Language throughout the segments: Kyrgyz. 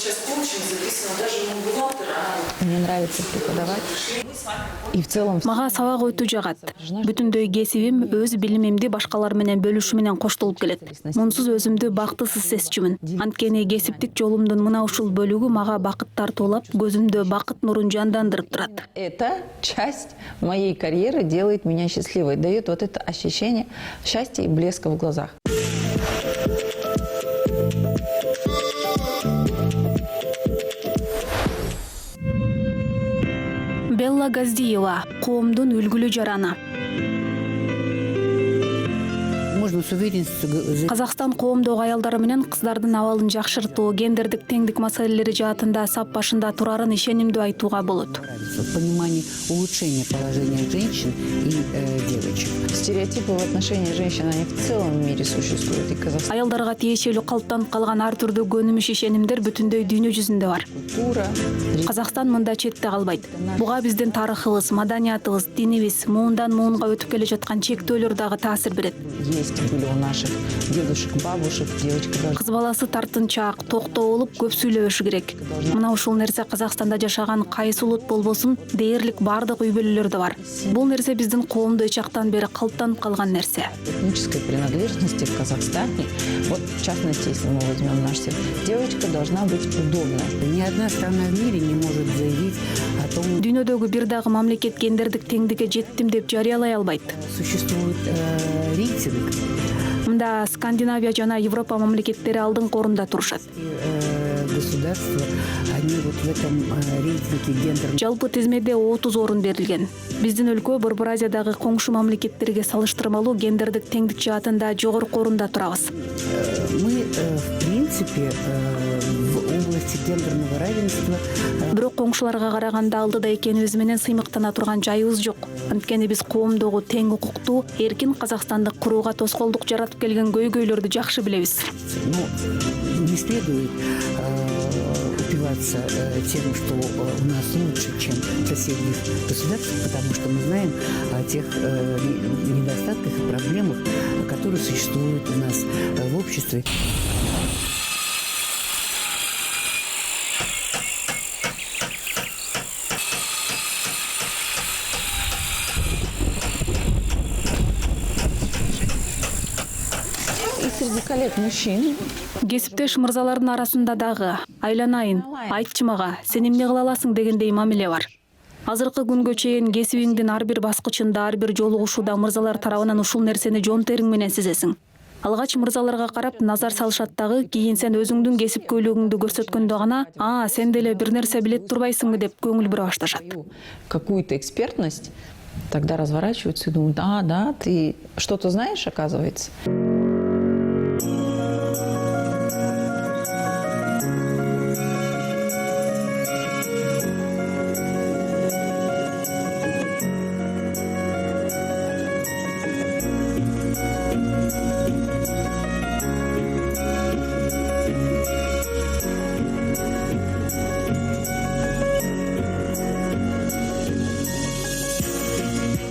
сейчас коучинг записано, даже мой бухгалтер. Мне нравится преподавать. И в целом... Мага сабак өтүү жагат. Бүтүндөй кесибим өз билимимди башкалар менен бөлүшүү менен коштолуп келет. Мунсуз өзүмдү бактысыз сезчүмүн. Анткени кесиптик жолумдун мына ушул бөлүгү мага бакыт тартуулап, көзүмдө бакыт нурун жандандырып турат. Эта часть моей карьеры делает меня счастливой, дает вот это ощущение счастья и блеска в глазах. Белла Газдиева, коомдун үлгүлүү жараны. Можно с уверенностью заявить. Казакстан коомдогу аялдар менен кыздардын абалын жакшыртуу, гендердик теңдик маселелери жаатында сап башында турарын ишенимдүү айтууга болот. В понимании улучшения положения женщин и девочек. Стереотипы в отношении женщин, они в целом в мире существуют. И Казахстан. Аялдарга тиешелүү калыптанып калган ар түрдүү көнүмүш ишенимдер бүтүндөй дүйнө жүзүндө бар. Культура. Казакстан мында четте калбайт. Буга биздин тарыхыбыз, маданиятыбыз, динибиз, муундан муунга өтүп келе жаткан чектөөлөр дагы таасир берет. Есть были у наших дедушек, бабушек, девочка должна... Кыз баласы тартынчаак, токтоо болуп, көп сүйлөбөшү керек. Мына ушул нерсе Казакстанда жашаган кайсы улут болбосун дээрлик бардык үй бүлөлөрдө бар. Бул нерсе биздин коомдо чактан бери калыптанып калган нерсе. Этнической принадлежности в Казахстане, вот в частности, если мы возьмем наш север, девочка должна быть удобной. Ни одна страна в мире не может заявить о том, Дүйнөдөгү бир дагы мамлекет гендердик теңдикке жеттим деп жарыялай албайт. существует рейтинг. Мында Скандинавия жана Европа мамлекеттери алдыңкы орунда турушат. Государства, они вот в этом рейтинге гендерных... Жалпы тизмеде 30 орун берилген. Биздин өлкө Борбор Азиядагы коңшу мамлекеттерге салыштырмалуу гендердик теңдик жаатында жогорку орунда турабыз. Мы, в принципе, в области гендерного равенства... Бирок коңшуларга караганда алдыда экенибиз менен сыймыктана турган жайыбыз жок. Анткени биз коомдогу тең укуктуу, эркин Казакстанды курууга тоскоолдук жаратып келген көйгөйлөрдү жакшы билебиз. Ну, не следует упиваться тем, что у нас лучше, чем в соседних государствах, потому что мы знаем о тех недостатках и проблемах, которые существуют у нас в обществе. И среди коллег мужчин. Кесиптеш мырзалардын арасында дагы айланайын, айтчы мага, сен эмне кыла аласың дегендей мамиле бар. Азыркы күнгө чейин кесибиңдин ар бир баскычында, ар бир жолугушууда мырзалар тарабынан ушул нерсени жон териң менен сезесиң. Алгач мырзаларга карап назар салышат дагы, кийин сен өзүңдүн кесипкөйлүгүңдү көрсөткөндө гана, сен деле бир нерсе билет турбайсыңбы деп көңүл бура башташат. Какую-то экспертность, тогда разворачиваются и думают, да, ты что-то знаешь, оказывается.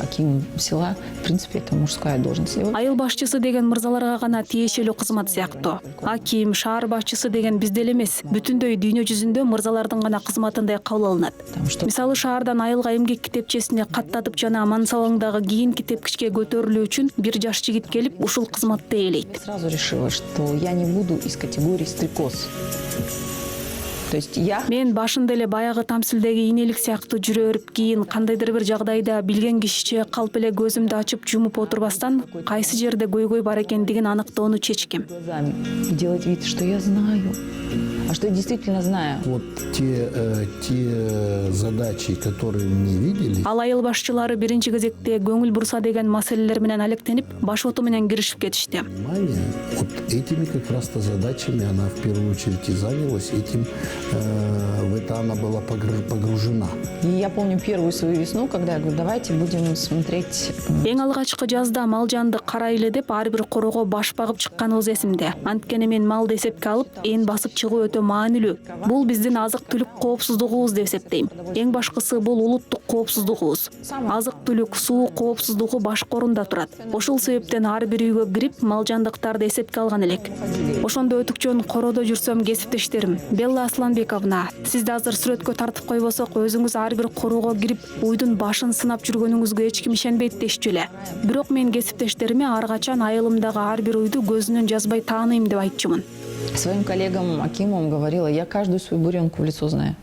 Аким села, в принципе, это мужская должность. Айыл башчысы деген мырзаларга гана тиешелүү кызмат сыяктуу. Аким, шаар башчысы деген бизде эле эмес, бүтүндөй дүйнө жүзүндө мырзалардын гана кызматындай кабыл алынат. Мисалы шаардан айылга эмгек китепчесине каттатып жана мансабыңдагы кийинки тепкичке көтөрүлүү үчүн бир жаш жигит келип ушул кызматты ээлейт. Сразу решила, что я не буду из категории стрекоз. То есть Мен башында эле баягы тамсилдеги инелик сыяктуу жүрө берип, кийин кандайдыр бир жагдайда билген кишиче калп эле көзүмдү ачып жумуп отурбастан кайсы жерде көйгөй бар экендигин аныктоону чечкем. Делать вид, что я знаю, а что я действительно знаю. Вот те задачи, которые мне видели. Ал айыл башчылары биринчи кезекте көңүл бурса деген маселелер менен алектенип, баш оту менен киришип кетишти. Вот этими как раз-то задачами она в первую очередь и занялась, этим в это она была погружена. И я помню первую свою весну, когда я говорю, давайте будем смотреть. Эң алгачкы жазда мал жанды карайлы деп ар бир корого баш багып чыкканыбыз эсимде. Анткени мен малды эсепке алып, эн басып чыгуу өтө өтө маанилүү. Бул биздин азык-түлүк коопсуздугубуз деп эсептейм. Эң башкысы бул улуттук коопсуздугубуз. Азык-түлүк, суу коопсуздугу башкы орунда турат. Ошол себептен ар бир үйгө кирип, мал жандыктарды эсепке алган элек. Ошондо өтүкчөн коrodо жүрсөм кесиптештерим, Белла Асланбековна, сизди азыр сүрөткө тартып койбосок, өзүңүз ар бир коруга кирип, уйдун башын сынап жүргөнүңүзгө эч ким ишенбейт дешчү эле. Бирок мен кесиптештериме ар качан айылымдагы ар бир уйду көзүнөн жазбай тааныйм деп айтчумун. Своим коллегам Акимовым говорила, я каждую свою буренку в лицо знаю.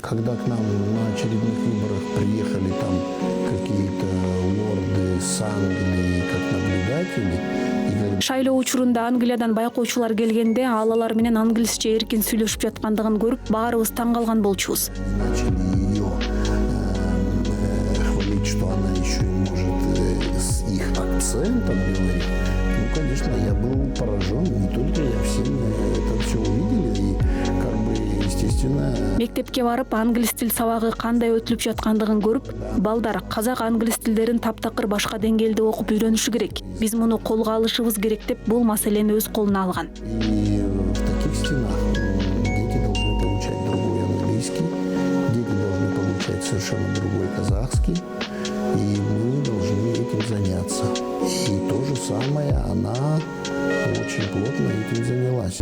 Когда к нам на очередных выборах приехали там какие-то лорды с Англии как наблюдатели, Шайлоо учурунда Англиядан байкоочулар келгенде алалар менен англисче эркин сүйлөшүп жаткандыгын көрүп, баарыбыз таң калган болчубуз. начали ее хвалить, что она еще и может с их акцентом говорить. Ну, конечно, я был поражен, не только я, все это все увидели и как бы, естественно, Мектепке барып, англис тил сабагы кандай өтүлүп жаткандыгын көрүп, балдар казак англис тилдерин таптакыр башка деңгээлде окуп үйрөнүшү керек. Биз муну колго алышыбыз керек деп бул маселени өз колуна алган. и в таких стенах дети должны получать другой английский, дети должны получать совершенно другой казахский, и мы должны этим заняться. И то же самое она очень плотно этим занялась.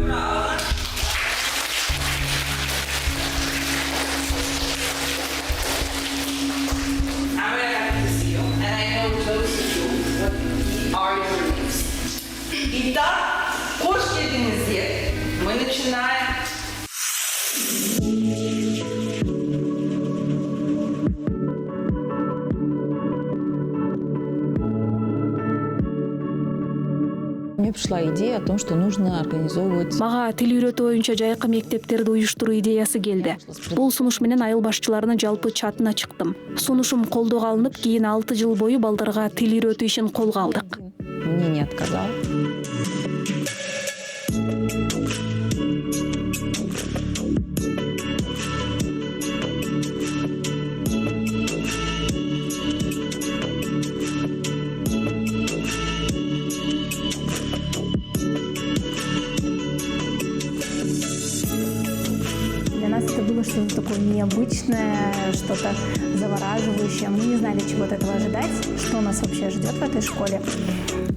I'm very happy to see you, and I know those of you what are your needs. Итак, хош келдиңиздер. Мы начинаем. Мне пришла идея о том, что нужно организовывать... Мага тил үйрөтүү боюнча жайкы мектептерди уюштуруу идеясы келди. Бул сунуш менен айыл башчыларынын жалпы чатына чыктым. Сунушум колдоого алынып, кийин 6 жыл бою балдарга тил үйрөтүү ишин колго алдык. Мне не отказал. Для нас это было что-то такое необычное, что-то завораживающее. Мы не знали, чего от этого ожидать, что нас вообще ждет в этой школе.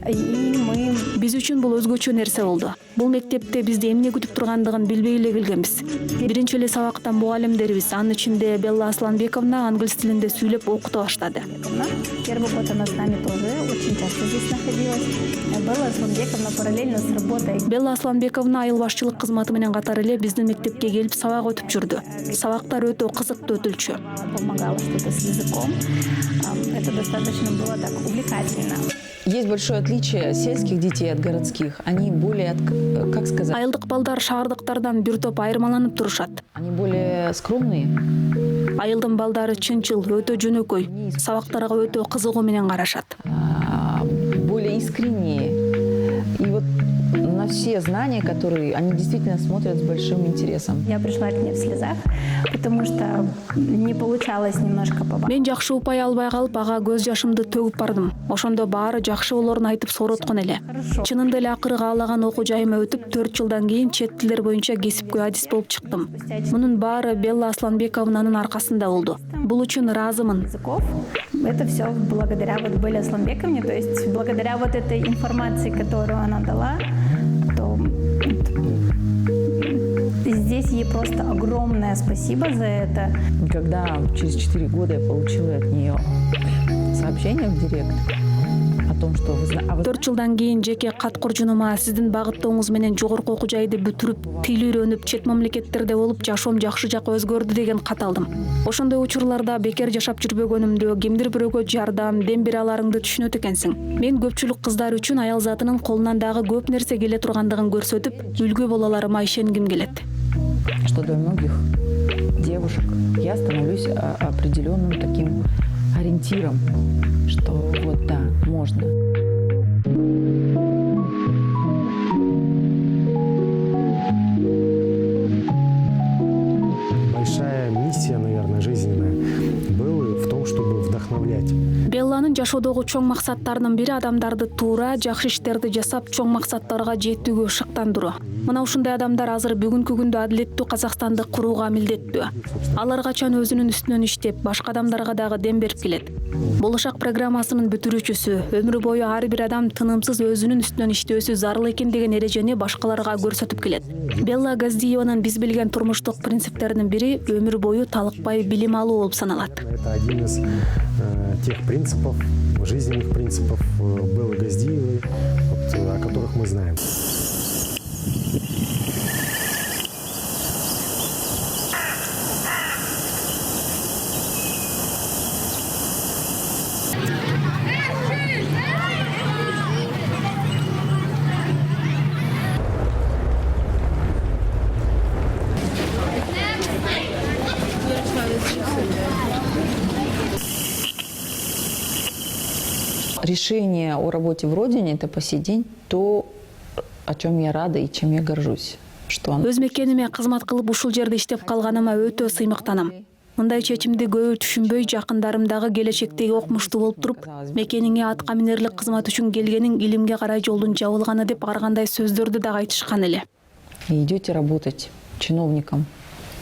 И мы... Биз үчүн бул өзгөчө нерсе болду. Бул мектепте бизди эмне күтүп тургандыгын билбей эле келгенбиз. Биринчи эле сабактан мугалимдерибиз, анын ичинде Белла Асланбековна англис тилинде сүйлөп окута баштады. Первый год она с нами тоже очень часто здесь находилась. Белла Асланбековна параллельно с работой. Белла Асланбековна айыл башчылык кызматы менен катар эле биздин мектепке келип сабак өтүп жүрдү. Сабактар өтө кызыктуу өтүлчү. Помогала что-то с языком. Это достаточно было так увлекательно. Есть большое отличие сельских детей от городских. Они более, как сказать, Айылдык балдар шаардыктардан бир топ айырмаланып турушат. они более скромные. Айылдын балдары чынчыл, өтө жөнөкөй, сабактарга өтө кызыгуу менен карашат. Более искренние. И вот на все знания, которые они действительно смотрят с большим интересом. Я пришла к ней в слезах, потому что не получалось немножко побачить. Мен жакшы упай албай калып, ага көз жашымды төгүп бардым. Ошондо баары жакшы болорун айтып сороткон эле. Чынында эле акыры каалаган окуу жайыма өтүп, 4 жылдан кийин чет тилдер боюнча кесипкөй адис болуп чыктым. Мунун баары Белла Асланбековнанын аркасында болду. Бул үчүн ыраазымын. Языков. Это все благодаря вот Белле Асланбековне, то есть благодаря вот этой информации, которую она дала, то здесь ей просто огромное спасибо за это. Когда через 4 года я получила от нее сообщение в директ о том, что вы знаете... 4 жылдан кийин жеке кат куржунума сиздин багыттооңуз менен жогорку окуу жайды бүтүрүп, тил үйрөнүп, чет мамлекеттерде болуп жашоом жакшы жакка өзгөрдү деген кат алдым. Ошондой учурларда бекер жашап жүрбөгөнүмдү, кимдир бирөөгө жардам, дем бере аларыңды түшүнөт экенсиң. Мен көпчүлүк кыздар үчүн аял затынын колунан дагы көп нерсе келе тургандыгын көрсөтүп, үлгү боло аларыма ишенгим келет. Что для многих девушек я становлюсь определенным таким ориентиром, что вот да, можно. Большая миссия, наверное, жизненная вдохновлять. Белланын жашоодогу чоң максаттарынын бири адамдарды туура, жакшы иштерди жасап, чоң максаттарга жетүүгө шыктандыруу. Мына ушундай адамдар азыр бүгүнкү күндө адилеттүү Казакстанды курууга милдеттүү. Алар качан өзүнүн үстүнөн иштеп, башка адамдарга дагы дем берип келет. Болошак программасынын бүтүрүүчүсү өмүр бою ар бир адам тынымсыз өзүнүн үстүнөн иштөөсү зарыл экен деген эрежени башкаларга көрсөтүп келет. Белла Газдиеванын биз билген турмуштук принциптеринин бири өмүр бою талыкпай билим алуу болуп саналат. Это один из тех принципов, жизненных принципов Беллы Газдиевой, о которых мы знаем. Решение о работе в родине – это по сей день то, о чем я рада и чем я горжусь. Что оно... Өз мекениме кызмат кылып ушул жерде иштеп калганыма өтө сыймыктанам. Мындай чечимди көбү түшүнбөй, жакындарым дагы келечектеги окумуштуу болуп туруп, мекениңе атка минерлик кызмат үчүн келгениң илимге карай жолдун жабылганы деп ар кандай сөздөрдү дагы айтышкан эле. И идете работать чиновником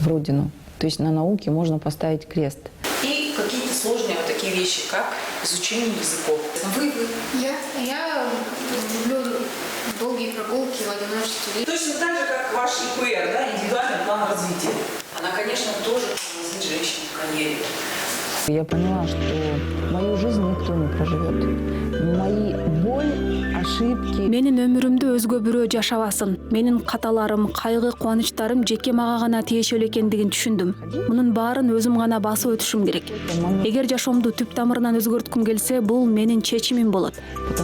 в родину. То есть на науке можно поставить крест. И какие-то сложные вот такие вещи, как изучение языков. Я люблю долгие прогулки в одиночестве. Точно так же, как ваш ИПР, да, индивидуальный план развития. Она, конечно, тоже тормозит женщин в карьере. Я поняла, что мою жизнь никто не проживет. Мои боль, ошибки... Менин өмүрүмдү өзгө бирөө жашабасын. Менин каталарым, кайгы, кубанычтарым жеке мага гана тиешелүү экендигин түшүндүм. Мунун баарын өзүм гана басып өтүшүм керек. Эгер жашоомду түп тамырынан өзгөрткүм келсе, бул менин чечимим болот.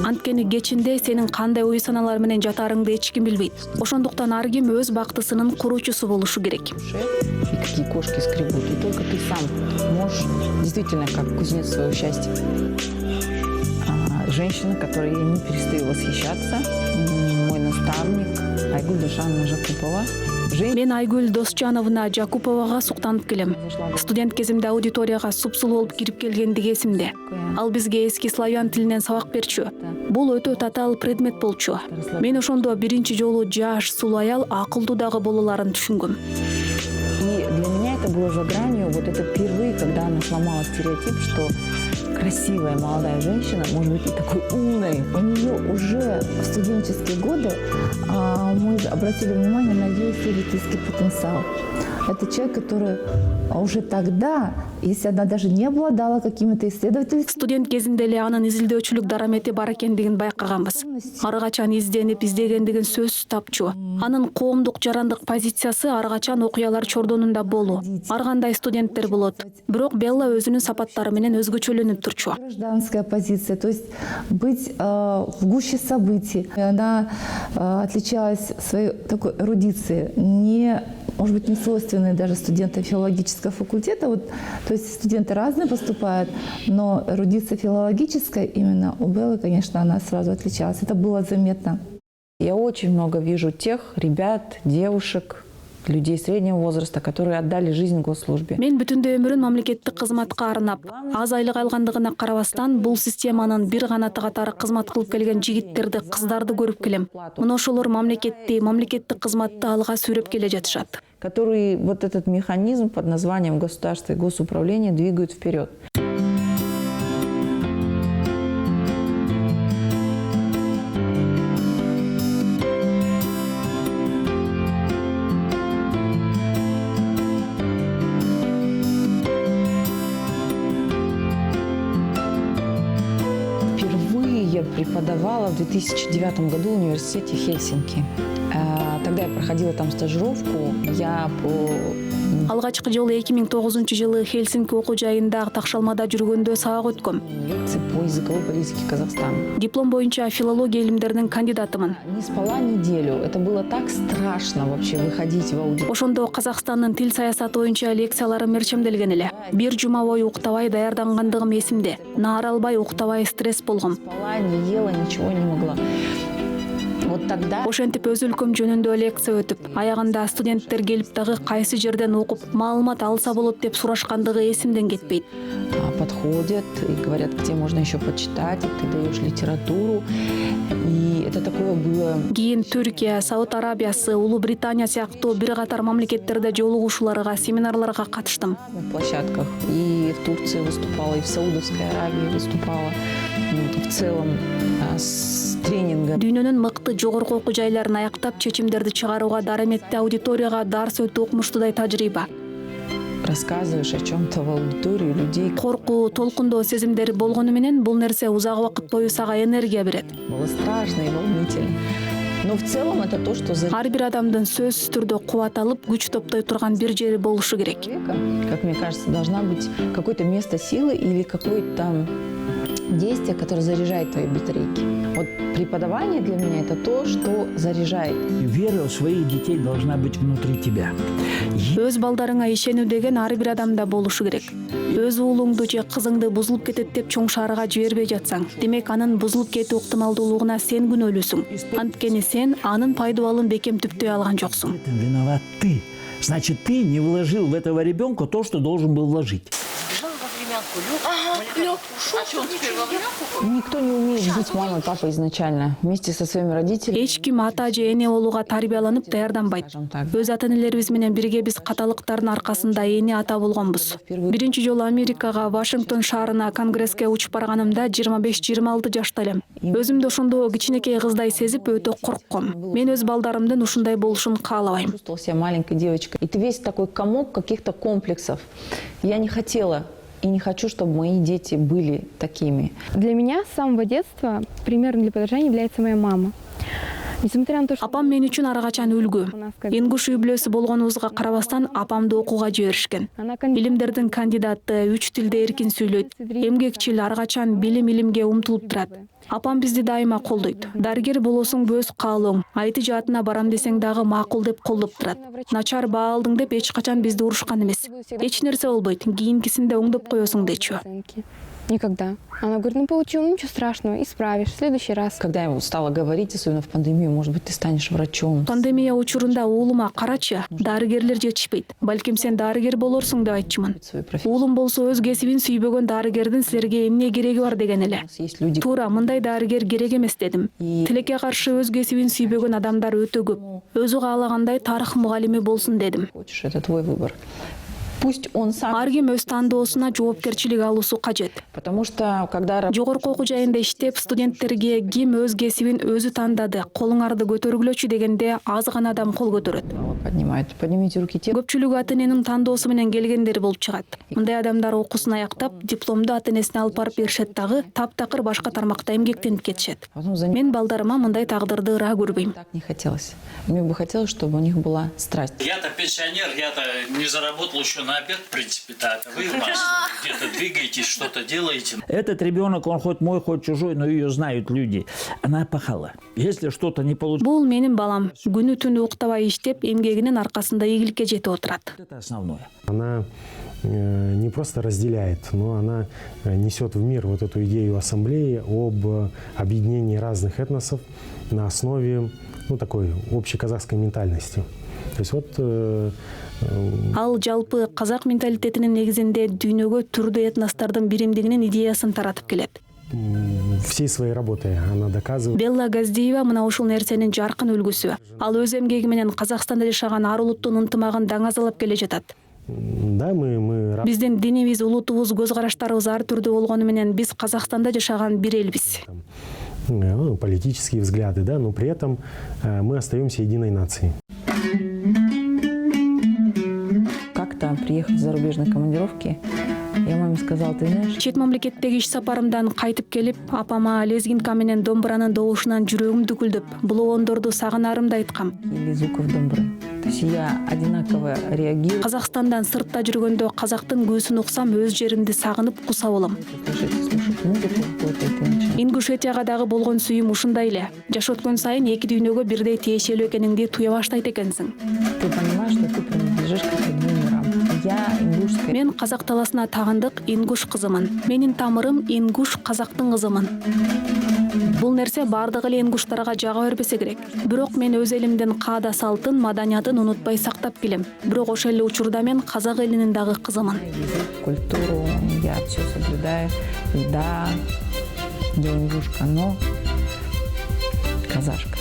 Анткени кечинде сенин кандай ой саналар менен жатарыңды эч ким билбейт. Ошондуктан ар ким өз бактысынын куруучусу болушу керек. И какие кошки скребут. И только ты сам можешь действительно как кузнец своего счастья. Женщина, которой я не перестаю восхищаться, мой наставник Айгуль Дошановна Жакупова. Мен Айгуль Досжановна Жакуповага суктанып келем. Студент кезимде аудиторияга супсул болуп кирип келгендиги эсимде. Ал бизге эски славян тилинен сабак берчү. Бул өтө татаал предмет болчу. Мен ошондо биринчи жолу жаш, сулуу аял, акылдуу дагы болууларын түшүнгөм. И для меня это было за гранью, вот это впервые, когда она сломала стереотип, что красивая молодая женщина может быть и такой умной. У нее уже в студенческие годы мы обратили внимание на ее исследовательский потенциал. Это человек, который уже тогда, если она даже не обладала какими-то исследовательскими... Студент кезинде эле анын изилдөөчүлүк дарамети бар экендигин байкаганбыз. Ар качан изденип издегендигин сөзсүз тапчу. Анын коомдук жарандык позициясы ар качан окуялар чордонунда болуу. Ар кандай студенттер болот. Бирок Белла өзүнүн сапаттары менен өзгөчөлөнүп турчу. Гражданская позиция, то есть быть в гуще событий. Она отличалась своей такой эрудицией, может быть, не свойственной даже студентам филологического факультета. То есть студенты разные поступают, но эрудиция филологическая именно у Беллы, конечно, она сразу отличалась. Это было заметно. Я очень много вижу тех ребят, девушек, людей среднего возраста, которые отдали жизнь госслужбе. Мен бүтүндөй өмүрүн мамлекеттик кызматка арнап, аз айлык алгандыгына карабастан, бул системанын бир канаты катары кызмат кылып келген жигиттерди, кыздарды көрүп келем. Мына ошолор мамлекеттик кызматты алга сүйрөп келе жатышат. Которые вот этот механизм под названием государство и госуправление двигают вперед. Впервые я преподавала в 2009 году в университете Хельсинки. Тогда я проходила там стажировку. Алгачкы жолу 2009-жылы Хельсинки окуу жайындагы такшалмада жүргөндө сабак өткөм. Лекции по языковой политике Казахстана. Диплом боюнча филология илимдеринин кандидатымын. Не спала неделю. Это было так страшно вообще выходить в аудиторию. Ошондо Казакстандын тил саясаты боюнча лекцияларым мерчемделген эле. Бир жума бою уктабай даярдангандыгым эсимде. Наар албай уктабай стресс болгом. Спала, не ела, ничего не могла. Вот тогда... Ошентип өз өлкөм жөнүндө лекция өтүп, аягында студенттер келип дагы кайсы жерден окуп, маалымат алса болот деп сурашкандыгы эсимден кетпейт. подходят и говорят, где можно еще почитать, и ты даешь литературу. И это такое было... Кийин Түркия, Сауд Арабиясы, Улуу Британия сыяктуу бир катар мамлекеттерде жолугушууларга, семинарларга катыштым. На площадках. И в Турции выступала, и в Саудовской Аравии выступала. В целом с тренингом. Дүйнөнүн мыкты жогорку окуу жайларын аяктап, чечимдерди чыгарууга дар эметти аудиторияга дарс өтүү окумуштуудай тажрыйба. Рассказываешь о чем-то в аудиторию людей. Коркуу, толкундоо сезимдери болгону менен бул нерсе узак убакыт бою сага энергия берет. Было страшно и волнительно. Но в целом это то, что... Ар бир адамдын сөзсүз түрдө кубат алып, күч топтой турган бир жери болушу керек. Как мне кажется, должна быть какое-то место силы или какое-то действие, которое заряжает твои батарейки. Вот преподавание для меня это то, что заряжает. Вера в своих детей должна быть внутри тебя. Өз балдарыңа ишенүү деген ар бир адамда болушу керек. Өз уулуңду же кызыңды бузулуп кетет деп чоң шаарга жибербей жатсаң, демек анын бузулуп кетүү ыктымалдуулугуна сен күнөөлүүсүң. Анткени сен анын пайдубалын бекем түптөй алган жоксуң. В этом виноват ты. Значит, ты не вложил в этого ребенка то, что должен был вложить. Никто не умеет быть мамой и папой изначально. Вместе со своими родителями. Эч ким ата же эне болууга тарбияланып даярданбайт. Өз ата-энелерибиз менен бирге биз каталыктардын аркасында эне ата болгонбуз. Биринчи жолу Америкага, Вашингтон шаарына конгресске учуп барганымда 25-26 жашта элем. Өзүмдү ошондо кичинекей кыздай сезип өтө коркком. Мен өз балдарымдын ушундай болушун каалабайм. Чувствовала себя маленькой девочкой. И ты весь такой комок каких-то комплексов. Я не хотела и не хочу, чтобы мои дети были такими. Для меня с самого детства примером для подражания является моя мама. Несмотря на то, что... Апам мен үчүн ар качан үлгү. Ингуш үй-бүлөсү болгонубузга карабастан апамды окууга жиберишкен. Билимдердин кандидаты, 3 тилде эркин сүйлөйт. Эмгекчил, ар качан билимге умтулуп турат. Апам бизди дайыма колдойт. Дарыгер болосуң өз каалооң. Айты жаатына барам десең дагы макул деп колдоп турат. Начар баа алдың деп эч качан бизди урушкан эмес. Эч нерсе болбойт. Кийинкисинде оңдоп коесуң дечү. Никогда. Она говорит, ну получил, ничего страшного, исправишь в следующий раз. Когда я стала говорить, особенно в пандемию, может быть, ты станешь врачом. Пандемия учурунда уулума карачы, дарыгерлер жетишпейт. Балким сен дарыгер болорсуң деп айтчумун. Уулум болсо өз кесибин сүйбөгөн дарыгердин силерге эмне кереги бар деген эле. Туура, мындай дарыгер керек эмес дедим. Тилекке каршы өз кесибин сүйбөгөн адамдар өтө көп. Өзү каалагандай тарых мугалими болсун дедим. Хочешь, это твой выбор. Пусть он сам... Ар ким өз тандоосуна жоопкерчилик алуусу кажет. Потому что когда... Жогорку окуу жайында иштеп, студенттерге ким өз кесибин өзү тандады, колуңарды көтөргүлөчү дегенде аз гана адам кол көтөрөт. Поднимите руки те. Көпчүлүгү ата-эненин тандоосу менен келгендер болуп чыгат. Мындай адамдар окуусун аяктап, дипломду ата-энесине алып барып беришет дагы, таптакыр башка тармакта эмгектенип кетишет. Мен балдарыма мындай тагдырды ыраа көрбөйм. Так не хотелось. Мне бы хотелось, чтобы у них была страсть. Я-то пенсионер, я-то не заработал еще на обед, в принципе-то. Вы у нас где-то двигаетесь, что-то делаете. Этот ребенок, он хоть мой, хоть чужой, но ее знают люди. Она пахала. Если что-то не получилось... Бул менин балам. Күнү түнү уктабай иштеп, эмгегинин аркасында ийгиликке жетип отурат. Это основное. Она не просто разделяет, но она несет в мир вот эту идею ассамблеи об объединении разных этносов на основе такой общеказахской ментальности. То есть вот... Ал жалпы казак менталитетинин негизинде дүйнөгө түрдүү этностордун биримдигинин идеясын таратып келет. Всей своей работой она доказывает. Белла Газдиева мына ушул нерсенин жаркын үлгүсү. Ал өз эмгеги менен Казакстанда жашаган ар улуттун ынтымагын даңазалап келе жатат. Да, мы... Биздин динибиз, улутубуз, көз караштарыбыз ар түрдүү болгону менен биз Казакстанда жашаган бир элбиз. Политические взгляды, да, но при этом мы остаемся единой нацией. Как-то приехав с зарубежной командировки, я маме сказала, ты знаешь... Чет мамлекеттеги иш сапарымдан кайтып келип, апама лезгинка менен домбуранын добушунан жүрөгүм дүкүлдөп, булоондорду сагынарымды айткам. Или звуков домбры. То есть я одинаково реагирую. Казакстандан сыртта жүргөндө казактын күүсүн уксам, өз жеримди сагынып куса болом. Ингушетияга дагы болгон сүйүм ушундай эле. Жаш өткөн сайын эки дүйнөгө бирдей тиешелүү экениңди туя баштайт экенсиң. Ты понимаешь, что ты принадлежишь к этим двум мирам. Я ингуш Мен казак таласына тагындык ингуш кызымын. Менин тамырым ингуш казактын кызымын. Бул нерсе бардык эле ингуштарга жага бербесе керек. Бирок мен өз элимдин каада салтын, маданиятын унутпай сактап келем. Бирок ошол эле учурда мен казак элинин дагы кызымын. Культуру я все соблюдаю. Да, я ингушка, но казашка.